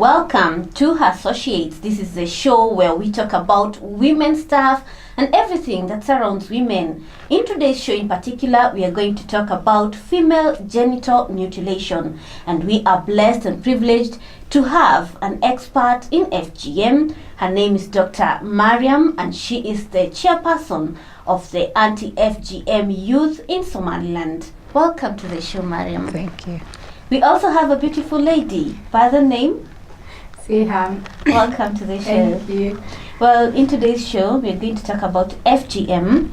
Welcome to Herssociate. This is a show where we talk about women stuff and everything that surrounds women. In today's show in particular, we are going to talk about female genital mutilation. And we are blessed and privileged to have an expert in FGM. Her name is Dr. Mariam, and she is the chairperson of the anti-FGM youth in Somaliland. Welcome to the show, Mariam. Thank you. We also have a beautiful lady by the name Siham. Welcome to the show. Thank you. Well, in today's show, we're going to talk about FGM.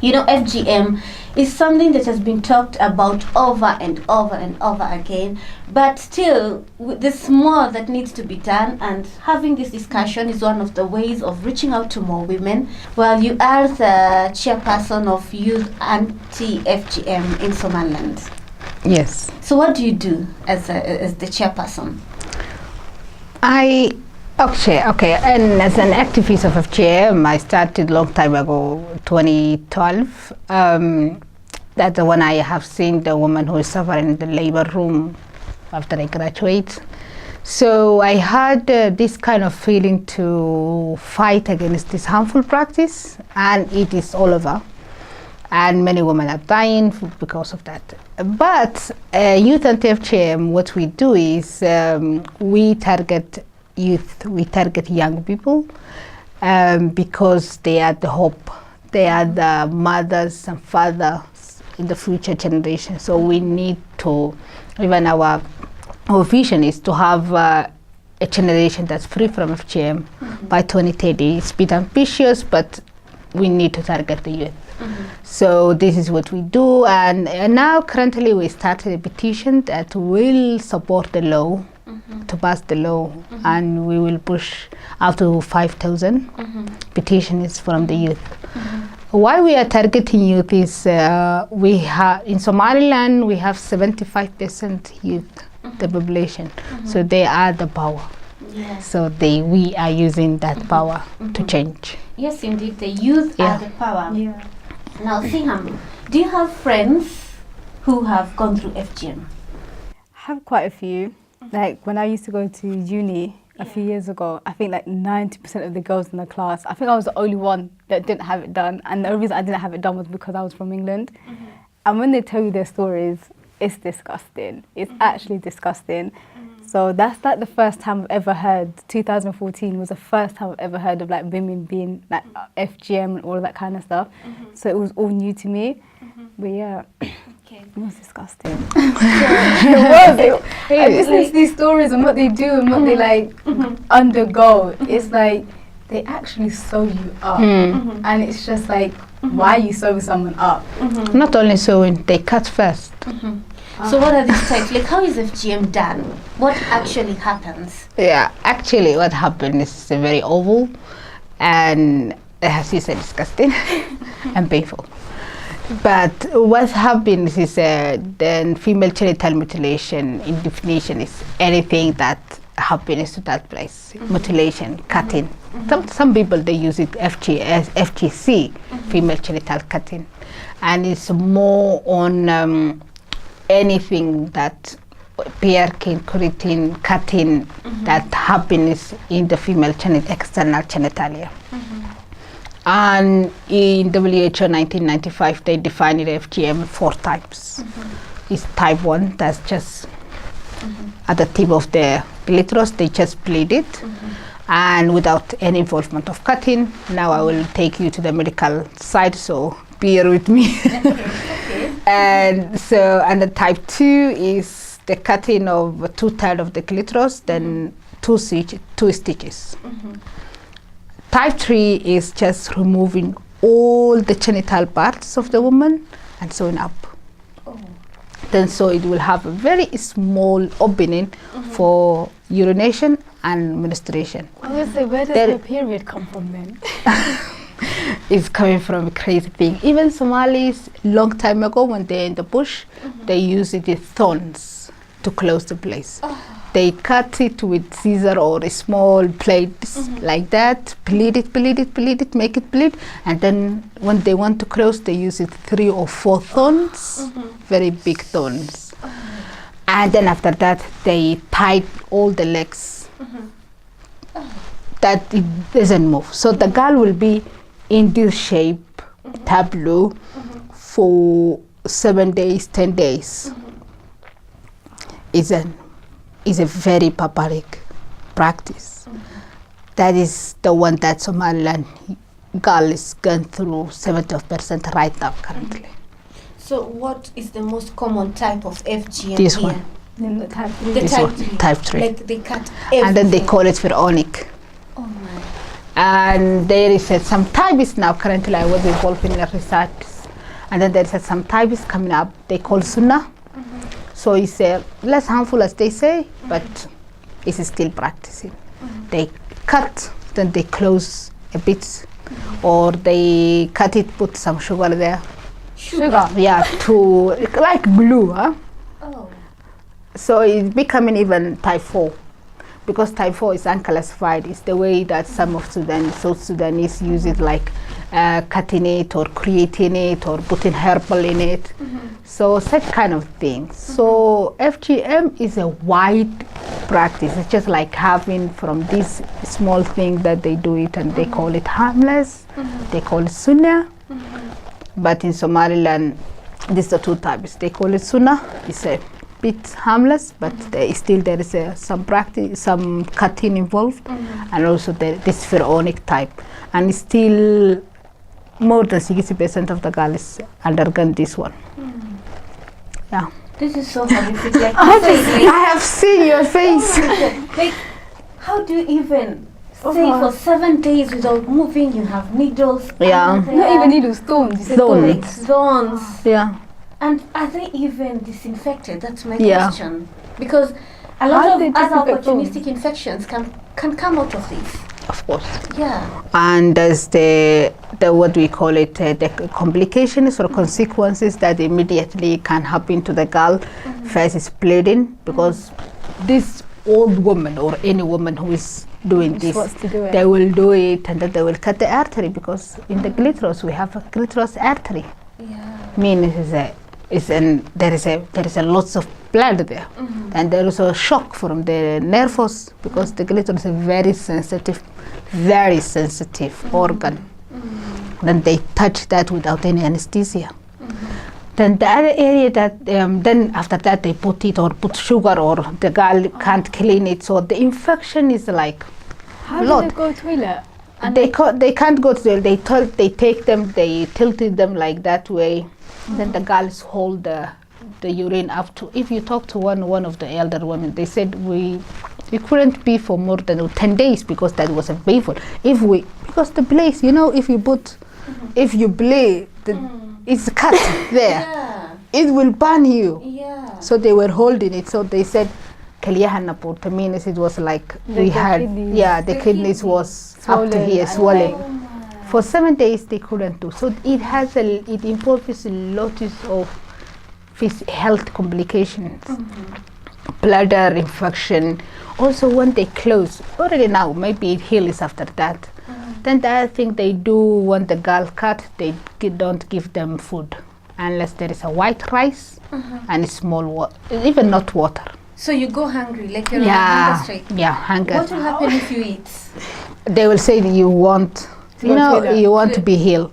You know, FGM is something that has been talked about over and over and over again, but still, there's more that needs to be done, and having this discussion is one of the ways of reaching out to more women. Well, you are the chairperson of Youth Anti-FGM in Somaliland. Yes. So what do you do as the chairperson? And as an activist of FGM, I started a long time ago, 2012. That's when I have seen the woman who is suffering in the labor room after I graduate. So I had this kind of feeling to fight against this harmful practice, and it is all over. And many women are dying because of that. But Youth Anti-FGM, what we do is we target youth, we target young people because they are the hope. They are the mothers and fathers in the future generation. So we need to, even our vision is to have a generation that's free from FGM by 2030. It's a bit ambitious, but we need to target the youth. So this is what we do, and now currently we started a petition that will support the law, to pass the law, and we will push up to 5,000 petitions from the youth. Why we are targeting youth is we have in Somaliland we have 75% youth, the population, so they are the power. Yes. So we are using that power to change. Yes, indeed, the youth are the power. Yeah. Now, Siham, do you have friends who have gone through FGM? I have quite a few. Like when I used to go to uni a few years ago, I think like 90% of the girls in the class, I think I was the only one that didn't have it done. And the reason I didn't have it done was because I was from England. And when they tell you their stories, it's disgusting. It's actually disgusting. So that's like the first time I've ever heard, 2014 was the first time I've ever heard of like women being like FGM and all of that kind of stuff. So it was all new to me. But yeah, it was disgusting. It was. I listen to these stories and what they do and what they like undergo. It's like they actually sew you up. And it's just like, why are you sewing someone up? Not only sewing, they cut first. So what are these types? Like, how is FGM done? What actually happens? Yeah, actually what happened is very awful, and as you said, disgusting and painful. But what happens is then female genital mutilation in definition is anything that happens to that place. Mutilation, cutting. Some people they use it FGC, female genital cutting, and it's more on anything that piercing, cutting that happens in the female external genitalia. And in WHO 1995 they defined FGM 4 types. It's type 1, that's just at the tip of the clitoris, they just bleed it, and without any involvement of cutting. Now I will take you to the medical side, so bear with me. And the type 2 is the cutting of 2/3 of the clitoris, then 2 stitches. Type 3 is just removing all the genital parts of the woman and sewing up. Then so it will have a very small opening for urination and menstruation. Where does the period come from then? It's coming from a crazy thing. Even Somalis, long time ago, when they're in the bush, they use it with thorns to close the place. They cut it with scissor or a small plates like that, bleed it, make it bleed, and then when they want to close, they use it 3 or 4 thorns, very big thorns. And then after that, they tied all the legs that it doesn't move. So the girl will be in this shape, tableau, for 7 days, 10 days. Is a very barbaric practice. That is the one that Somaliland girl is going through 70% right now currently. So what is the most common type of FGM This here? one. Then the type 3. The This type one, 3. type 3. Like they cut everything. And then they call it Pharaonic. Oh my. And there is some types now currently. I was involved in a research, and then there is some types coming up they call Sunnah. So it's less harmful as they say, but it's still practicing. They cut, then they close a bit, or they cut it, put some sugar there. Sugar. Yeah, to like glue, huh? Oh. So it's becoming even type 4, because type 4 is unclassified. It's the way that some of South Sudanese use it, like cutting it or creating it or putting herbal in it. So such kind of things. So FGM is a wide practice. It's just like having from this small thing that they do it, and they call it harmless. They call it Sunnah. But in Somaliland, these are two types. They call it Sunnah. It's a bit harmless, but there is some practice, some cutting involved, and also this Pharaonic type. And still more than 60% of the girls undergone this one. Yeah. This is so horrific. Like, you say, like, I have seen your face. like, how do you even stay for 7 days without moving? You have needles. Yeah. under Not there, even needles, stones. You said Stones. like zones. Yeah. And are they even disinfected? That's my Yeah. question. Because a How lot do of they other disinfect opportunistic infections can come out of this. Of course. Yeah. And there's the what we call it, the complications or consequences that immediately can happen to the girl. First is bleeding, because this old woman or any woman who is doing Just this, wants to do it. they will do it, and then they will cut the artery, because in the clitoris we have a clitoris artery. Yeah. Meaning there is a lots of blood there, and there is a shock from the nerves, because the clitoris is a very sensitive organ. Then they touch that without any anesthesia. Then the other area that then after that they put it or put sugar, or the girl can't clean it, so the infection is like How do lot. they go toilet? They can't go to the, they take them, they tilted them like that way. Then the girls hold the urine up to, if you talk to one of the elder women, they said we couldn't be for more than 10 days, because that was a painful. Because the place, if you put, if you bleed, it's cut there, Yeah. it will burn you. Yeah. So they were holding it. So they said, means it was like we had, kidneys. the kidneys was up to Swollen here, and swollen. Oh my. For 7 days they couldn't do. So it involves a lot of health complications, bladder infection. Also when they close, already now, maybe it heals after that. Then the other thing they do when the girl cut, they don't give them food unless there is a white rice and small water, even not water. So you go hungry, like you're on a hunger strike. Yeah, hunger. What will happen if you eat? They will say you want, you want to be healed.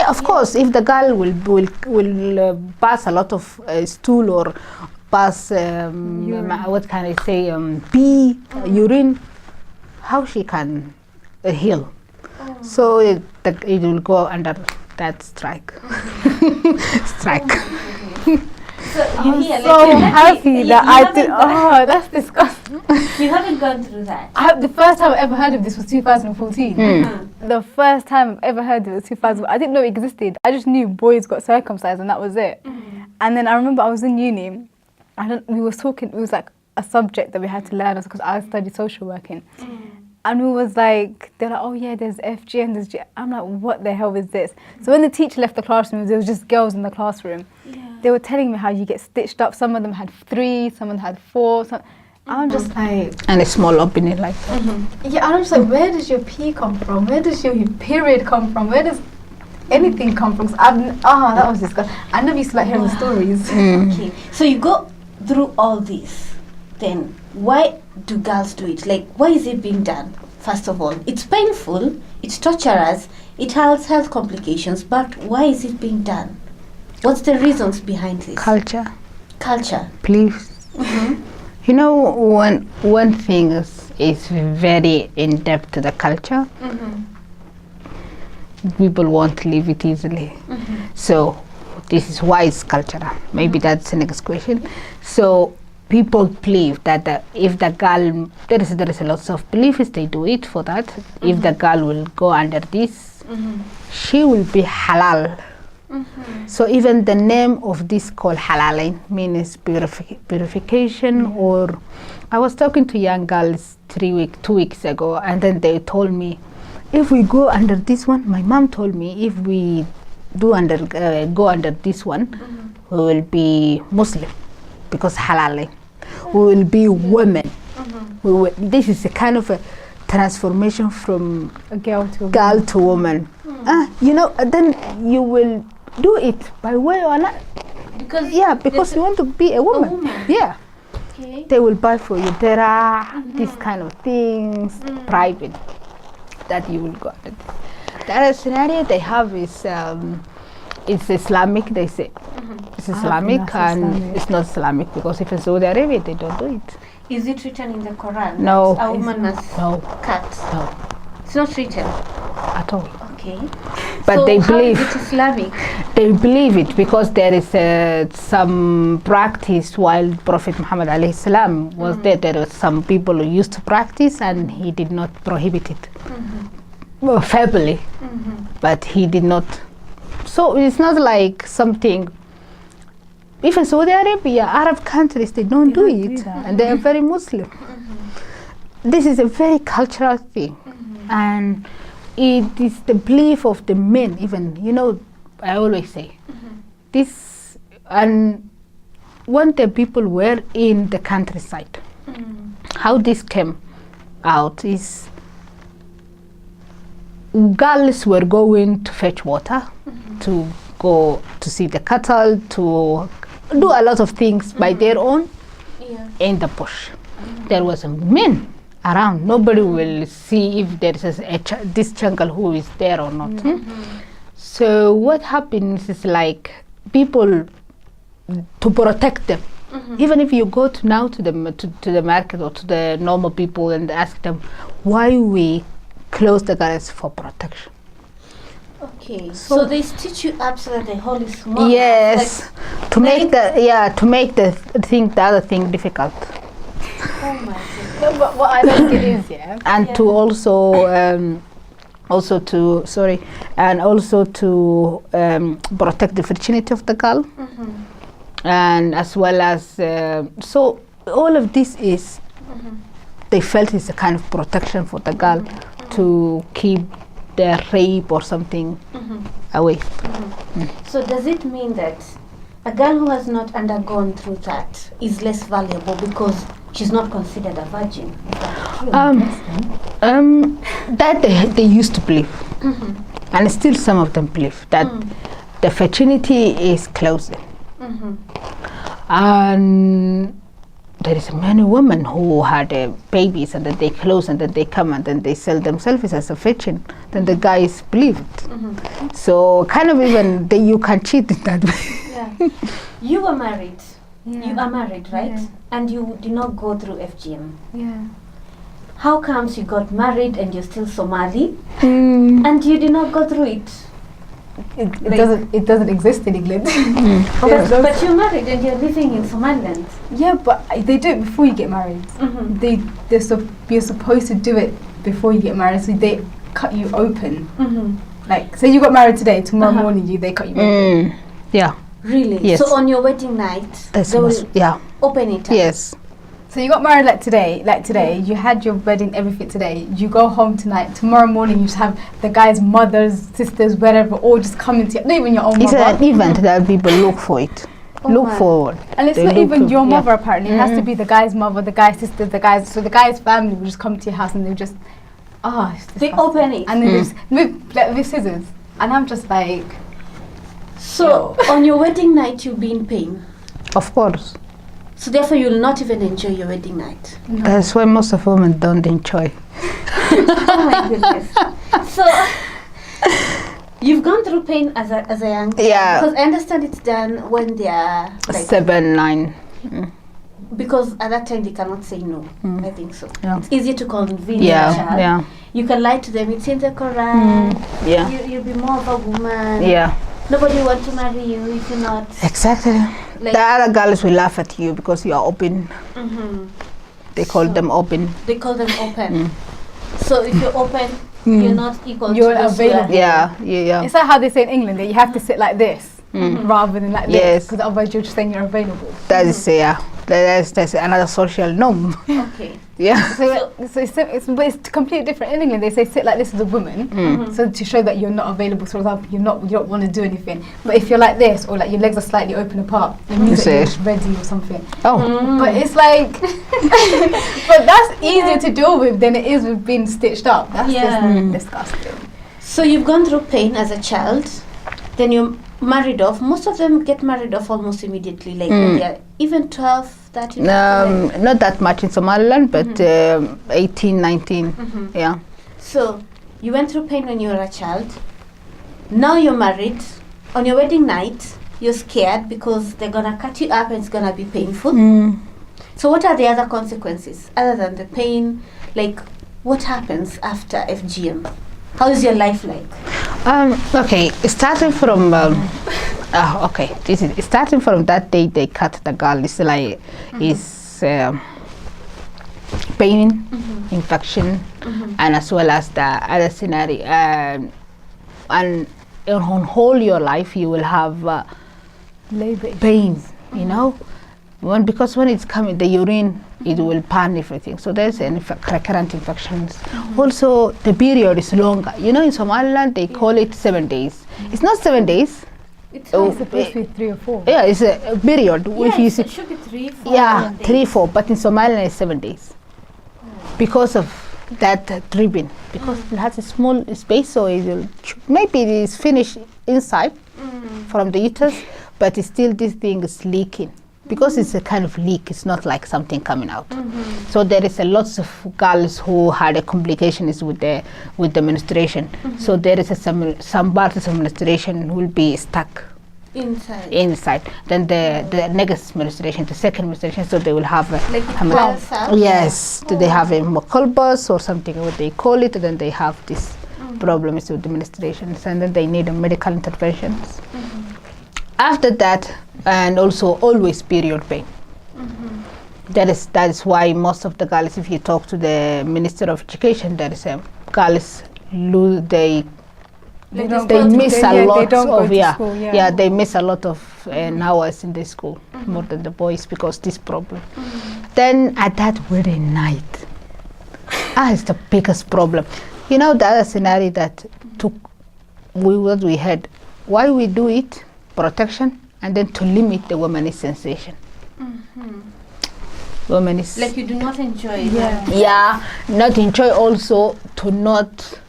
Of course, if the girl will pass a lot of stool or pass what can I say, pee, urine, how she can heal? So it will go under that strike. Strike. So you hear, So like, happy that I did. Oh, that's disgusting. You haven't gone through that. The first time I ever heard of this was 2014. The first time I've ever heard of it was 2000. I didn't know it existed. I just knew boys got circumcised and that was it. And then I remember I was in uni. We was talking. It was like a subject that we had to learn because I studied social working. And we was like, they're like, oh yeah, there's FGM, there's G. I'm like, what the hell is this? So when the teacher left the classroom, there was just girls in the classroom. They were telling me how you get stitched up. Some of them had 3, some of them had 4. I'm just like... And a small opening like that. Yeah, I'm just like, where does your pee come from? Where does your period come from? Where does anything come from? That was disgusting. I never used to like hearing stories. Okay, so you go through all this. Then why do girls do it? Like, why is it being done? First of all, it's painful, it's torturous, it has health complications, but why is it being done? What's the reasons behind this? Culture. Culture. Beliefs. You know, one thing is very in depth to the culture. People won't leave it easily. So this is why it's cultural. Maybe that's the next question. So people believe that if the girl, there is a lot of beliefs, they do it for that. If the girl will go under this, she will be halal. So even the name of this called halaline means purification. Or I was talking to young girls 2 weeks ago, and then they told me, if we go under this one, my mom told me, if we go under this one, we will be Muslim, because halal. We will be women. This is a kind of a transformation from A girl to a girl to woman. You know, then you will do it by way or not. Because because you want to be a woman. Yeah. Okay. They will buy for you these kind of things, private, that you will go. The other scenario they have is it's Islamic, they say. It's Islamic, and Islamic. it's not Islamic, because if in Saudi Arabia they don't do it. Is it written in the Quran? No. that a woman must No. cut. No, It's not written. at all. Okay. But so they how believe. is it Islamic? They believe it because there is some practice while Prophet Muhammad alayhi salam was there. There were some people who used to practice, and he did not prohibit it. Well, verbally, but he did not. So it's not like something. Even Saudi Arabia, Arab countries, they don't do it, that. and they are very Muslim. This is a very cultural thing, and it is the belief of the men. Even, you know, I always say this, and when the people were in the countryside, how this came out is girls were going to fetch water, to go to see the cattle, to do a lot of things by their own in the bush. There was a men around. Nobody will see if there is this jungle who is there or not. So what happens is, like, people to protect them. Even if you go to the market or to the normal people and ask them why we close the gardens, for protection. Okay. So they stitch you up so that the hole is small. Yes, to make the other thing difficult, Oh my God. No, but what I don't get is, and to also to protect the virginity of the girl, and as well as so all of this is they felt is a kind of protection for the girl to keep the rape or something away. So does it mean that a girl who has not undergone through that is less valuable because she's not considered a virgin? Is that true? That they used to believe, and still some of them believe that the virginity is closing, and there is many women who had babies and then they close and then they come and then they sell themselves as a virgin. Then the guys believe it. So kind of even you can cheat in that way. Yeah. You were married. Yeah. You are married, right? Yeah. And you did not go through FGM. Yeah. How comes you got married and you're still Somali and you did not go through it? It doesn't exist in England. But you're married and you're living in Somaliland. Yeah, but they do it before you get married. You're supposed to do it before you get married, so they cut you open. Like, say you got married today, tomorrow morning they cut you open. Yeah. Really? Yes. So on your wedding night, they will open it up? Yes. So you got married like today, you had your wedding, everything today, you go home tonight, tomorrow morning you just have the guy's mothers, sisters, whatever, all just coming to you, not even your own It's mother. an event that people look for it. Look forward. And it's They not look even to- your mother apparently, it has to be the guy's mother, the guy's sister, so the guy's family will just come to your house and they just, it's They disgusting. open it. And they just, with scissors. And I'm just like, So on your wedding night you'll be in pain. Of course. So therefore, you'll not even enjoy your wedding night. That's why most of women don't enjoy. Oh my goodness. So you've gone through pain as a young child. Yeah. Because I understand it's done when they are like 7, 9. because at that time they cannot say no. I think so. Yeah. It's easier to convince a Yeah, child. yeah. You can lie to them. It's in the Quran. Yeah. You'll be more of a woman. Yeah. Nobody want to marry you if you're not. Exactly. Like, The other girls will laugh at you because you are open. They call them open. they call them open. So if you're open, you're not equal You're to those who are- available. Yeah. It's like how they say in England that you have to sit like this rather than like this, Yes. because otherwise you're just saying you're available. That is that's another social norm. Okay. Yeah. So but it's completely different. In England, they say sit like this as a woman, so to show that you're not available. So, for example, you don't want to do anything. But if you're like this, or like your legs are slightly open apart, it means that you're just ready or something. Oh. But it's like, but that's easier to deal with than it is with being stitched up. That's just disgusting. So you've gone through pain as a child, then you're married off. Most of them get married off almost immediately, like when they're even 12, 13. Not that much in Somaliland, but 18, 19. Yeah. So you went through pain when you were a child. Now you're married. On your wedding night, you're scared because they're gonna cut you up and it's gonna be painful. So what are the other consequences other than the pain? Like, what happens after FGM? How is your life like? Okay, starting from starting from that day they cut the girl. It's like pain, infection, and as well as the other scenario. And on whole your life you will have Labor pain. You know, because when it's coming, the urine, it will pan everything. So there's recurrent infections. Also, the period is longer. You know, in Somaliland, they call it 7 days. It's not 7 days. It's It's supposed to be 3 or 4. Yeah, it's a period. If you yes, see, it should be 3, 4. yeah, days. 3, 4. But in Somaliland, it's 7 days. Because of that dripping. Because it has a small space, so it will maybe it is finished inside from the uterus, but it's still this thing is leaking. Because it's a kind of leak, it's not like something coming out. So there is a lots of girls who had a complications with the menstruation. So there is some parts of menstruation will be stuck inside. Then the next menstruation, the second menstruation, so they will have yes, so they have a colbus or something what they call it. Then they have this problems with the menstruations, and then they need a medical interventions. After that, and also always period pain. That is why most of the girls, if you talk to the Minister of Education, there is a girls they miss a lot of they miss a lot of hours in the school more than the boys because this problem. Then at that wedding night, is the biggest problem. You know, the other scenario that what we had, why we do it, protection, and then to limit the woman's sensation. Woman is Like you do not enjoy not enjoy, also to not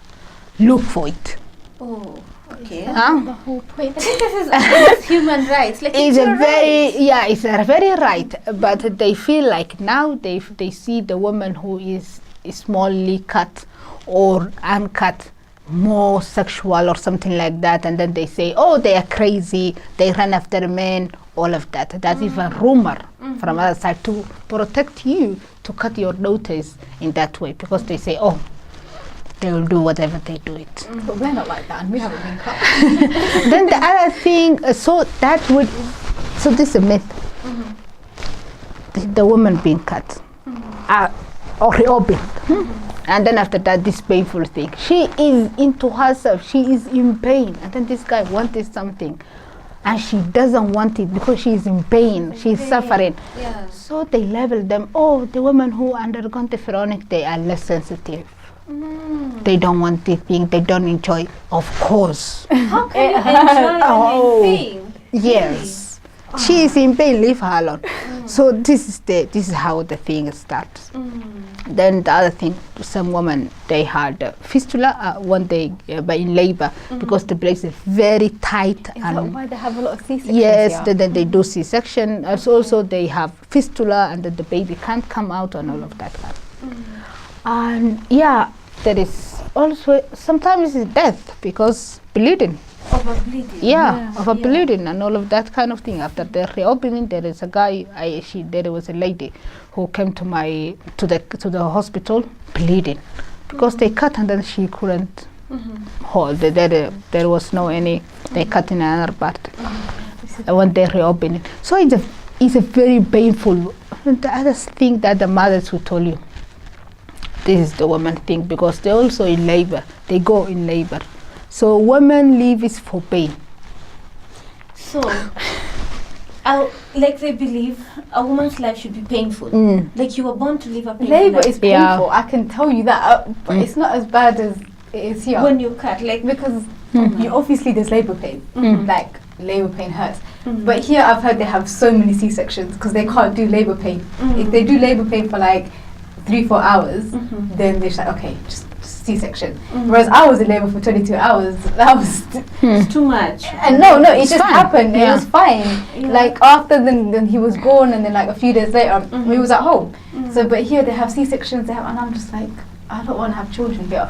look for it. Oh, okay. The whole point. I think this is human rights. Like It's your a very rights. it's a very right, but they feel like now they see the woman who is smallly cut or uncut more sexual or something like that, and then they say, oh, they are crazy, they run after men, all of that. That's even rumor from other side to protect you to cut your daughters in that way, because they say, oh, they will do whatever they do it. But we're not like that, and we haven't been cut. Then the other thing, so this is a myth. The woman being cut or reopened. And then after that, this painful thing. She is into herself. She is in pain. And then this guy wanted something. And she doesn't want it because she is in pain. She is suffering. Yeah. So they label them, oh, the women who undergone the pharaonic, they are less sensitive. They don't want it being, they don't enjoy. Of course. How can you enjoy Oh. pain? Yes. She is in pain, leave her alone. So this is how the thing starts. Then the other thing, some women, they had fistula when they by in labor because the breast is very tight. Is that why they have a lot of C-sections? Yes, then they do C-section. Also they have fistula and then the baby can't come out and all of that. And yeah, there is also sometimes it's death because bleeding. Overbleeding. Yeah, bleeding and all of that kind of thing. After the reopening, there is a guy. There was a lady who came to the hospital bleeding because they cut and then she couldn't hold. There was no any. They cut in another part when they reopening. So it's a very painful. And the other thing that the mothers will tell you. This is the woman thing because they also in labor. They go in labor. So women leave is for pain. So, like they believe a woman's life should be painful. Like you were born to live a painful Labour life. is painful, I can tell you that, but it's not as bad as it is here. When you cut, like because you obviously there's labour pain, like labour pain hurts. But here I've heard they have so many C-sections because they can't do labour pain. If they do labour pain for like 3-4 hours, then they're just like, okay, just C-section. Whereas I was in labour for 22 hours. That was it's too much. And no, it just happened. Yeah. It was fine. Like after then he was born, and then like a few days later, we was at home. So, but here they have C-sections. And I'm just like, I don't want to have children here.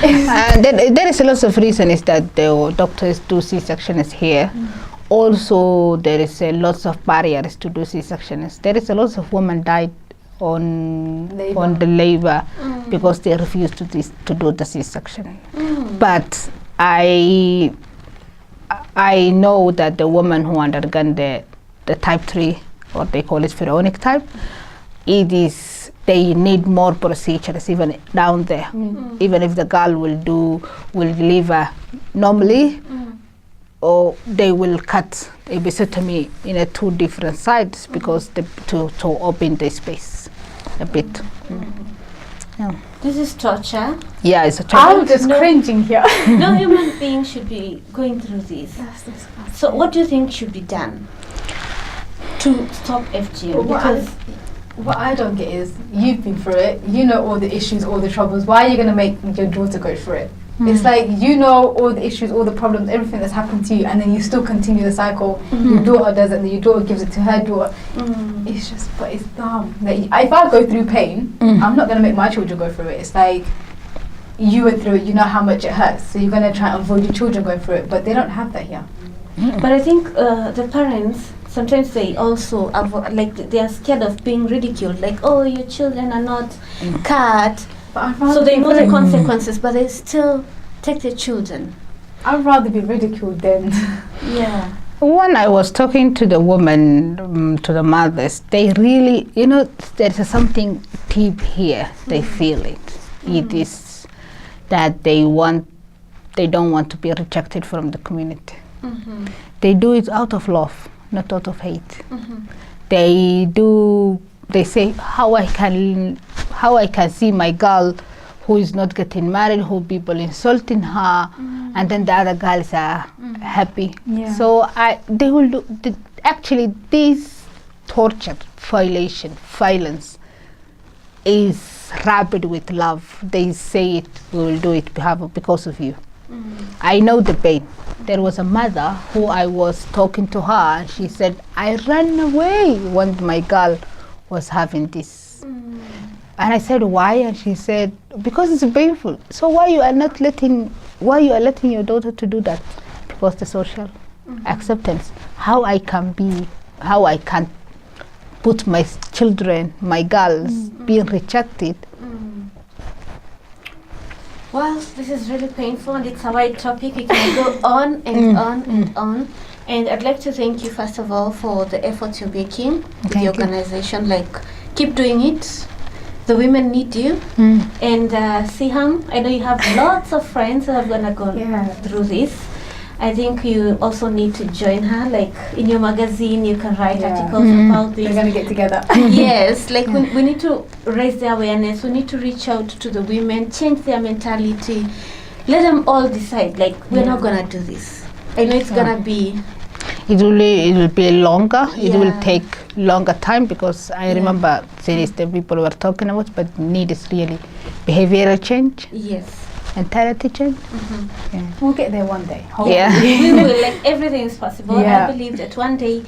There is a lot of reason is that the doctors do C-sections here. Also, there is a lots of barriers to do C-sections. There is a lot of women died on the labor because they refuse to do the C-section. But I know that the women who undergone the type 3, or they call it pharaonic type, they need more procedures even down there. Even if the girl will deliver normally, or they will cut a episiotomy in 2 different sides because to open the space a bit. Yeah. This is torture. Yeah, it's a torture. I'm just cringing here. No human being should be going through this. That's disgusting. So what do you think should be done to stop FGM? Because what I don't get is, you've been through it, you know all the issues, all the troubles. Why are you going to make your daughter go through it? It's like, you know all the issues, all the problems, everything that's happened to you, and then you still continue the cycle. Your daughter does it, and then your daughter gives it to her daughter. It's just, but it's dumb. Like, if I go through pain, I'm not going to make my children go through it. It's like, you went through it, you know how much it hurts, so you're going to try and avoid your children going through it, but they don't have that here. But I think the parents, sometimes they also like they are scared of being ridiculed, like, oh, your children are not cut. So they know the consequences, but they still take their children. I'd rather be ridiculed than Yeah. When I was talking to the women, to the mothers, they really, there's something deep here. They feel it. It is that they don't want to be rejected from the community. They do it out of love, not out of hate. They say how I can see my girl who is not getting married, who people insulting her, and then the other girls are happy. Yeah. So they will do. Actually, this torture, violence is wrapped with love. They say it, we will do it because of you. I know the pain. There was a mother who I was talking to her, and she said, I ran away when my girl was having this. And I said, why? And she said, because it's painful. So why you are letting your daughter to do that? Because the social acceptance. How I can put my children, my girls being rejected. Well, this is really painful, and it's a wide topic. We can go on and on and on. And I'd like to thank you, first of all, for the efforts you're making with the organization. Like, keep doing it. The women need you. And Siham, I know you have lots of friends who are going to go through this. I think you also need to join her. Like, in your magazine, you can write articles about this. We're going to get together. Yes, like we need to raise the awareness. We need to reach out to the women, change their mentality. Let them all decide, like, we're not going to do this. I know it's going to be it will be longer. It will Yeah. take longer time, because I remember series that people were talking about, but need is really behavioral change, Yes. mentality change. Mm-hmm. Yeah. We'll get there one day. Yeah. We will, like, everything is possible. Yeah. I believe that one day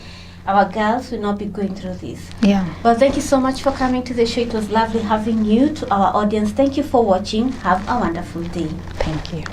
our girls will not be going through this. Yeah. Well, thank you so much for coming to the show. It was lovely having you. To our audience, thank you for watching. Have a wonderful day. Thank you.